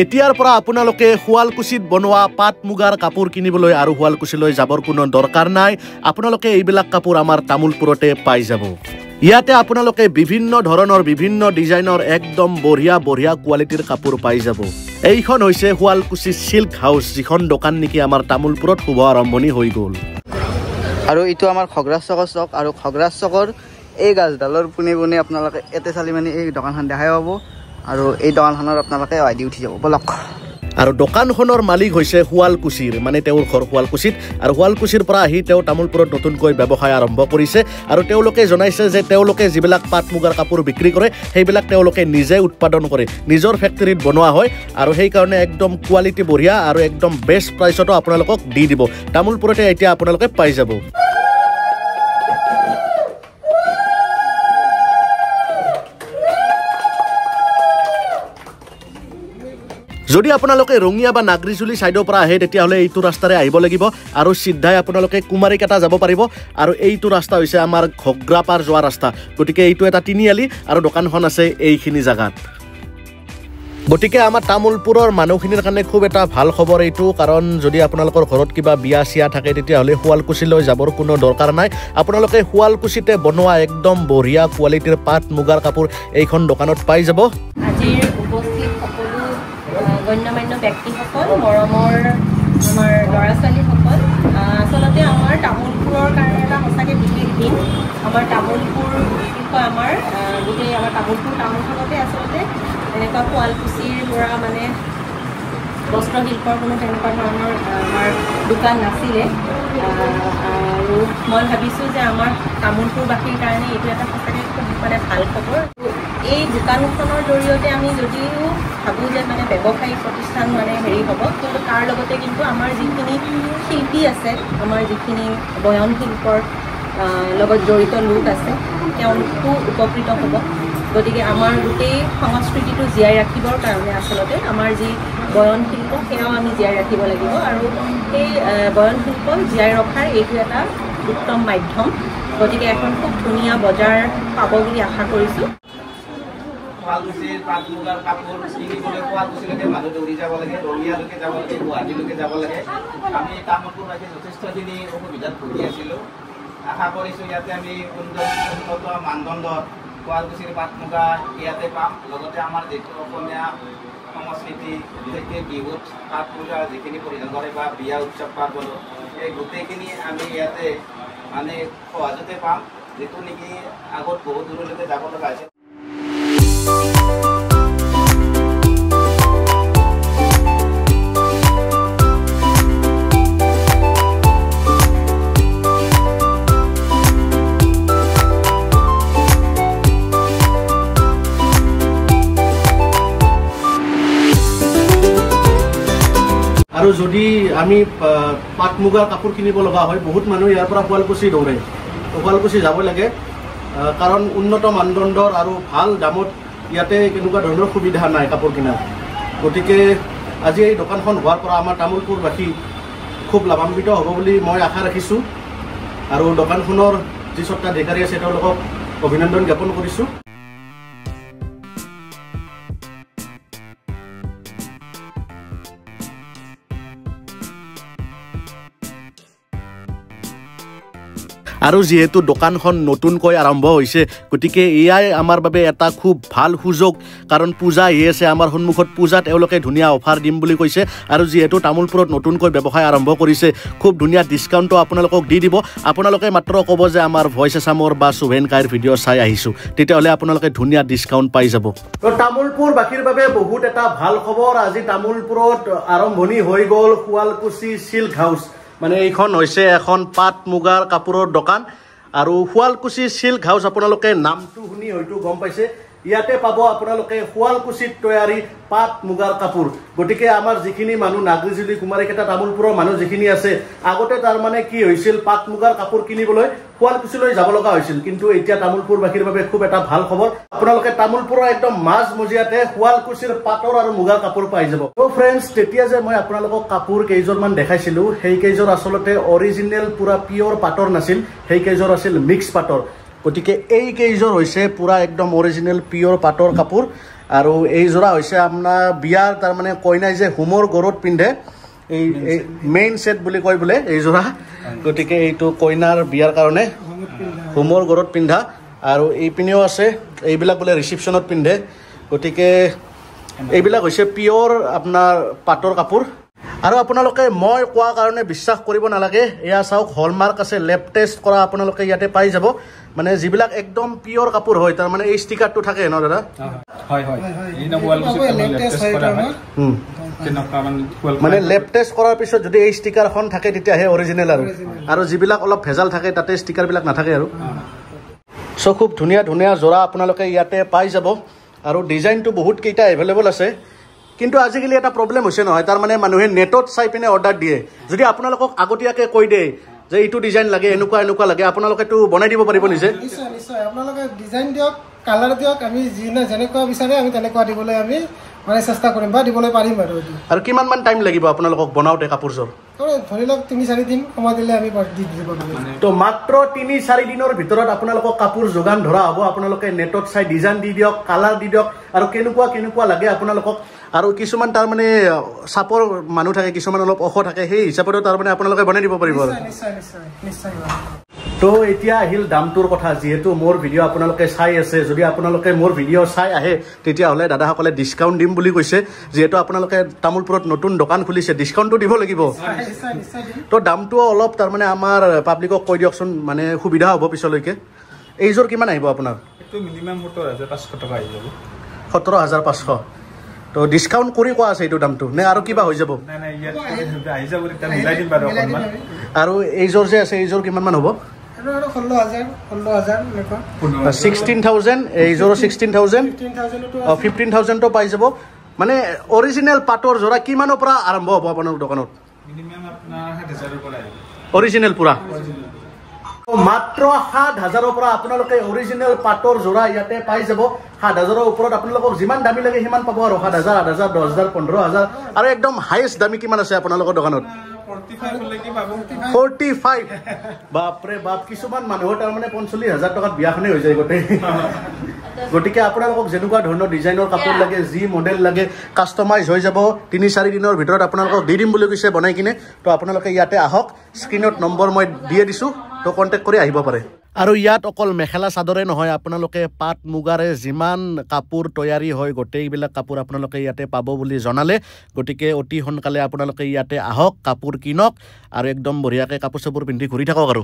এতিয়াৰ পৰা আপোনালোকে শুৱালকুছিত বনোৱা পাট মুগাৰ কাপোৰ কিনিবলৈ আৰু শুৱালকুছিলৈ যাবৰ কোনো দৰকাৰ নাই। আপোনালোকে এইবিলাক কাপোৰ আমাৰ তামোলপুৰতে পাই যাব। ইয়াতে আপোনালোকে বিভিন্ন ধৰণৰ বিভিন্ন ডিজাইনৰ একদম বঢ়িয়া বঢ়িয়া কোৱালিটিৰ কাপোৰ পাই যাব। এইখন হৈছে শুৱালকুছি সিল্ক হাউচ, যিখন দোকান নেকি আমাৰ তামোলপুৰত শুভ আৰম্ভণি হৈ গ'ল। আৰু এইটো আমাৰ খগৰাজ চকৰ চক, আৰু খগৰাজ চকৰ এই গাছডালৰ পোনে পোনে আপোনালোকে এতে চালি মানে এই দোকানখন দেখাই পাব, আৰু এই দোকানখনৰ আপোনালোকে আইডি উঠি যাব বলক। আৰু দোকানখনৰ মালিক হৈছে শুৱালকুছিৰ, মানে তেওঁৰ ঘৰ শুৱালকুছিত, আৰু শুৱালকুছিৰ পৰা আহি তেওঁ তামোলপুৰত নতুনকৈ ব্যৱসায় আৰম্ভ কৰিছে। আৰু তেওঁলোকে জনাইছে যে তেওঁলোকে যিবিলাক পাট মুগাৰ কাপোৰ বিক্ৰী কৰে সেইবিলাক তেওঁলোকে নিজে উৎপাদন কৰে, নিজৰ ফেক্টৰীত বনোৱা হয়, আৰু সেইকাৰণে একদম কোৱালিটি বঢ়িয়া আৰু একদম বেষ্ট প্ৰাইচতো আপোনালোকক দি দিব। তামোলপুৰতে এতিয়া আপোনালোকে পাই যাব। যদি আপোনালোকে ৰঙিয়া বা নাগৰিজুলি সাইডৰ পৰা আহে তেতিয়াহ'লে এইটো ৰাস্তাৰে আহিব লাগিব, আৰু সিধাই আপোনালোকে কুমাৰীকাটা যাব পাৰিব। আৰু এইটো ৰাস্তা হৈছে আমাৰ ঘগ্ৰাপাৰ যোৱা ৰাস্তা, গতিকে এইটো এটা তিনিআলি আৰু দোকানখন আছে এইখিনি জাগাত। গতিকে আমাৰ তামোলপুৰৰ মানুহখিনিৰ কাৰণে খুব এটা ভাল খবৰ এইটো, কাৰণ যদি আপোনালোকৰ ঘৰত কিবা বিয়া চিয়া থাকে তেতিয়াহ'লে শুৱালকুছিলৈ যাবৰ কোনো দৰকাৰ নাই। আপোনালোকে শুৱালকুছিতে বনোৱা একদম বঢ়িয়া কোৱালিটিৰ পাট মুগাৰ কাপোৰ এইখন দোকানত পাই যাব। আজিৰ উপস্থিত সকলো গণ্যমান্য ব্যক্তিসকল, মৰমৰ আমাৰ ল'ৰা ছোৱালীসকল, আচলতে আমাৰ তামোলপুৰৰ কাৰণে এটা সঁচাকৈ বিশেষ দিন। আমাৰ তামোলপুৰ বিশেষকৈ আমাৰ গোটেই আমাৰ তামোলপুৰ টাউনখনতে আচলতে এনেকুৱা শুৱালকুছিৰ পৰা মানে বস্ত্ৰশিল্পৰ কোনো তেনেকুৱা ধৰণৰ আমাৰ দোকান নাছিলে, আৰু মই ভাবিছোঁ যে আমাৰ তামোলপুৰবাসীৰ কাৰণে এইটো এটা সঁচাকৈ খুব মানে ভাল খবৰ। এই দোকানখনৰ জৰিয়তে আমি যদিও ভাবোঁ যে মানে ব্যৱসায়িক প্ৰতিষ্ঠান মানে হেৰি হ'ব, কিন্তু তাৰ লগতে কিন্তু আমাৰ যিখিনি শিল্পী আছে, আমাৰ যিখিনি বয়ন শিল্পৰ লগত জড়িত লোক আছে, তেওঁলোকো উপকৃত হ'ব। গতিকে আমাৰ গোটেই সংস্কৃতিটো জীয়াই ৰাখিবৰ কাৰণে আচলতে আমাৰ যি বয়ন শিল্প সেয়াও আমি জীয়াই ৰাখিব লাগিব, আৰু সেই বয়ন শিল্প জীয়াই ৰখাৰ এইটো এটা উত্তম মাধ্যম। গতিকে এখন খুব ধুনীয়া বজাৰ পাব বুলি আশা কৰিছোঁ। শুৱালকুছিৰ পাট মুগাৰ কাপোৰ কিনিবলৈ শুৱালকুছিলৈকে মানুহ দৌৰি যাব লাগে, ৰঙিয়ালৈকে যাব লাগে, গুৱাহাটীলৈকে যাব লাগে। আমি তামোলপুৰবাসী যথেষ্টখিনি অসুবিধাত ভুগি আছিলোঁ। আশা কৰিছোঁ ইয়াতে আমি উন্নত মানদণ্ডৰ শুৱালকুছিৰ পাট মুগা ইয়াতে পাম। লগতে আমাৰ যিটো অসমীয়া সংস্কৃতি, বিশেষকৈ বিহুত পাট মুগা যিখিনি পৰিধান কৰে বা বিয়া উৎসৱ পাৰ্বণত, এই গোটেইখিনি আমি ইয়াতে মানে সহজতে পাম, যিটো নেকি আগত বহুত দূৰলৈকে যাব লগা হৈছে। আৰু যদি আমি পাট মুগাৰ কাপোৰ কিনিব লগা হয়, বহুত মানুহ ইয়াৰ পৰা শুৱালকুছি দৌৰে, শুৱালকুছি যাব লাগে, কাৰণ উন্নত মানদণ্ডৰ আৰু ভাল দামত ইয়াতে কেনেকুৱা ধৰণৰ সুবিধা নাই কাপোৰ কিনাৰ। গতিকে আজি এই দোকানখন হোৱাৰ পৰা আমাৰ তামোলপুৰবাসী খুব লাভান্বিত হ'ব বুলি মই আশা ৰাখিছোঁ, আৰু দোকানখনৰ যি স্বত্বাধিকাৰী আছে তেওঁলোকক অভিনন্দন জ্ঞাপন কৰিছোঁ। আৰু যিহেতু দোকানখন নতুনকৈ আৰম্ভ হৈছে, গতিকে এয়াই আমাৰ বাবে এটা খুব ভাল সুযোগ, কাৰণ পূজা আহি আছে আমাৰ সন্মুখত। পূজাত তেওঁলোকে ধুনীয়া অফাৰ দিম বুলি কৈছে, আৰু যিহেতু তামোলপুৰত নতুনকৈ ব্যৱসায় আৰম্ভ কৰিছে, খুব ধুনীয়া ডিছকাউণ্টো আপোনালোকক দি দিব। আপোনালোকে মাত্ৰ ক'ব যে আমাৰ ভইচ আছামৰ বা শুভেন কাইৰ ভিডিঅ' চাই আহিছোঁ, তেতিয়াহ'লে আপোনালোকে ধুনীয়া ডিছকাউণ্ট পাই যাব। তো তামোলপুৰবাসীৰ বাবে বহুত এটা ভাল খবৰ। আজি তামোলপুৰত আৰম্ভণি হৈ গ'ল শুৱালকুছি সিল্ক হাউচ, মানে এইখন হৈছে এখন পাট মুগাৰ কাপোৰৰ দোকান। আৰু শুৱালকুছি সিল্ক হাউচ আপোনালোকে নামটো শুনি হয়তো গম পাইছে, ইয়াতে পাব আপোনালোকে শুৱালকুছিত তৈয়াৰী পাট মুগাৰ কাপোৰ। গতিকে আমাৰ যিখিনি মানুহ নাগৰিজুলি কুমাৰীকেইটা তামোলপুৰৰ মানুহ যিখিনি আছে, আগতে তাৰমানে কি হৈছিল, পাট মুগাৰ কাপোৰ কিনিবলৈ শুৱালকুছিলৈ যাব লগা হৈছিল, কিন্তু এতিয়া তামোলপুৰবাসীৰ বাবে খুব এটা ভাল খবৰ। আপোনালোকে তামোলপুৰৰ একদম মাজ মজিয়াতে শুৱালকুছিৰ পাটৰ আৰু মুগাৰ কাপোৰ পাই যাব। তো ফ্ৰেণ্ডছ, তেতিয়া যে মই আপোনালোকক কাপোৰ কেইযোৰমান দেখাইছিলোঁ, সেই কেইযোৰ আচলতে অৰিজিনেল পুৰা পিয়ৰ পাটৰ নাছিল, সেই কেইযোৰ আছিল মিক্স পাটৰ। গতিকে এই কেইযোৰ হৈছে পুৰা একদম অৰিজিনেল পিয়ৰ পাটৰ কাপোৰ। আৰু এই যোৰা হৈছে আপোনাৰ বিয়াৰ তাৰমানে কইনাই যে হোমৰ গৰত পিন্ধে এই মেইন সেট বুলি কয় বোলে এই যোৰা গতিকে এইটো কইনাৰ বিয়াৰ কাৰণে হোমৰ গৰত পিন্ধা আৰু এই পিনেও আছে এইবিলাক বোলে ৰিসেপশনত পিন্ধে গতিকে এইবিলাক হৈছে পিওৰ আপোনাৰ পাটৰ কাপোৰ আৰু আপোনালোকে মই কোৱা কাৰণে বিশ্বাস কৰিব নালাগে এয়া চাওক হলমাৰ্ক আছে লেব টেষ্ট কৰা আপোনালোকে ইয়াতে পাই যাব মানে যিবিলাক একদম পিওৰ কাপোৰ হয় তাৰ মানে এই ষ্টিকাৰটো থাকে ন দাদা হয় হয় এই নবুৱাল লেব টেষ্ট কৰা হয় মানে লেব টেষ্ট কৰাৰ পিছত যদি এই ষ্টিকাৰখন থাকে তেতিয়াহে অৰিজিনেল আৰু যিবিলাক অলপ ভেজাল থাকে তাতে ষ্টিকাৰবিলাক নাথাকে আৰু সো খুব ধুনীয়া ধুনীয়া জোৰা আপোনালোকে ইয়াতে পাই যাব আৰু ডিজাইনটো বহুত কেইটা এভেইলেবল আছে কিন্তু আজিকালি এটা প্ৰবলেম হৈছে নহয় তাৰ মানে মানুহে নেটত চাই পিনে অৰ্ডাৰ দিয়ে যদি আপোনালোকক আগতীয়াকৈ কৈ দিয়ে যে এইটো ডিজাইন লাগে এনেকুৱা লাগে আপোনালোকেতো বনাই দিব পাৰিব নিজে নিশ্চয় নিশ্চয় আপোনালোকে ডিজাইন দিয়ক কালাৰ দিয়ক আমি যেনেকুৱা বিচাৰে আমি তেনেকুৱা দিবলৈ আমি মানে চেষ্টা কৰিম বা দিবলৈ পাৰিম আৰু কিমান মান টাইম লাগিব আপোনালোকক বনাওঁতে কাপোৰযোৰ ধৰি লওক 3-4 দিন সময় দিলে আমি দি দিব পাৰিম তো মাত্ৰ 3-4 দিনৰ ভিতৰত আপোনালোকক কাপোৰ যোগান ধৰা হ'ব আপোনালোকে নেটত চাই ডিজাইন দি দিয়ক কালাৰ দি দিয়ক আৰু কেনেকুৱা লাগে আপোনালোকক আৰু কিছুমান তাৰ মানে সাপৰ মানুহ থাকে কিছুমান অলপ অখ থাকে সেই হিচাপতো তাৰ মানে আপোনালোকে বনাই দিব পাৰিব নিশ্চয় নিশ্চয় নিশ্চয় তো এতিয়া আহিল দামটোৰ কথা যেহেতু মোৰ ভিডিঅ' আপোনালোকে চাই আছে যদি আপোনালোকে মোৰ ভিডিঅ' চাই আহে তেতিয়াহ'লে দাদাসকলে ডিছকাউণ্ট দিম বুলি কৈছে যেহেতু আপোনালোকে তামোলপুৰত নতুন দোকান খুলিছে ডিছকাউণ্টটো দিব লাগিব তো দামটো অলপ তাৰমানে আমাৰ পাব্লিকক কৈ দিয়কচোন মানে সুবিধা হ'ব পিছলৈকে এইযোৰ কিমান আহিব আপোনাৰ এইটো মিনিমাম 17,500 টকা আহি যাব 17,500 তো ডিছকাউণ্ট কৰি কোৱা আছে এইটো দামটো নে আৰু কিবা হৈ যাব নাই নাই ইয়াত আহি যাব তেতিয়া মিলাই দিম বাৰু অকণমান আৰু এইযোৰ যে আছে এইযোৰ কিমান মান হ'ব 16,000 এইযোৰ 16,000 15,000 তো পাই যাব মানে অৰিজিনেল পাটৰ জোৰা কিমানৰ পৰা আৰম্ভ হ'ব আপোনাৰ দোকানত মিনিমাম আপোনাৰ 7,000 পৰা আহিব অৰিজিনেল পুৰা মাত্ৰ 7,000 পৰা আপোনালোকে অৰিজিনেল পাটৰ জোৰা ইয়াতে পাই যাব 7,000 ওপৰত আপোনালোকক যিমান দামী লাগে সিমান পাব আৰু 7,000 8,000 10,000 15,000 আৰু একদম হাইয়েষ্ট দামী কিমান আছে আপোনালোকৰ দোকানত 45 বাপৰে বাপ কিছুমান মানুহৰ তাৰমানে 45,000 টকাত বিয়াখনে হৈ যায় গোটেই গতিকে আপোনালোকক যেনেকুৱা ধৰণৰ ডিজাইনৰ কাপোৰ লাগে যি মডেল লাগে কাষ্টমাইজ হৈ যাব 3-4 দিনৰ ভিতৰত আপোনালোকক দি দিম বুলি কৈছে বনাই কিনে তো আপোনালোকে ইয়াতে আহক স্ক্ৰীনত নম্বৰ মই দিয়ে দিছোঁ তো কণ্টেক্ট কৰি আহিব পাৰে আৰু ইয়াত অকল মেখেলা চাদৰে নহয় আপোনালোকে পাট মুগাৰে যিমান কাপোৰ তৈয়াৰী হয় গোটেইবিলাক কাপোৰ আপোনালোকে ইয়াতে পাব বুলি জনালে গতিকে অতি সোনকালে আপোনালোকে ইয়াতে আহক কাপোৰ কিনক আৰু একদম বঢ়িয়াকৈ কাপোৰ চাপোৰ পিন্ধি ঘূৰি থাকক আৰু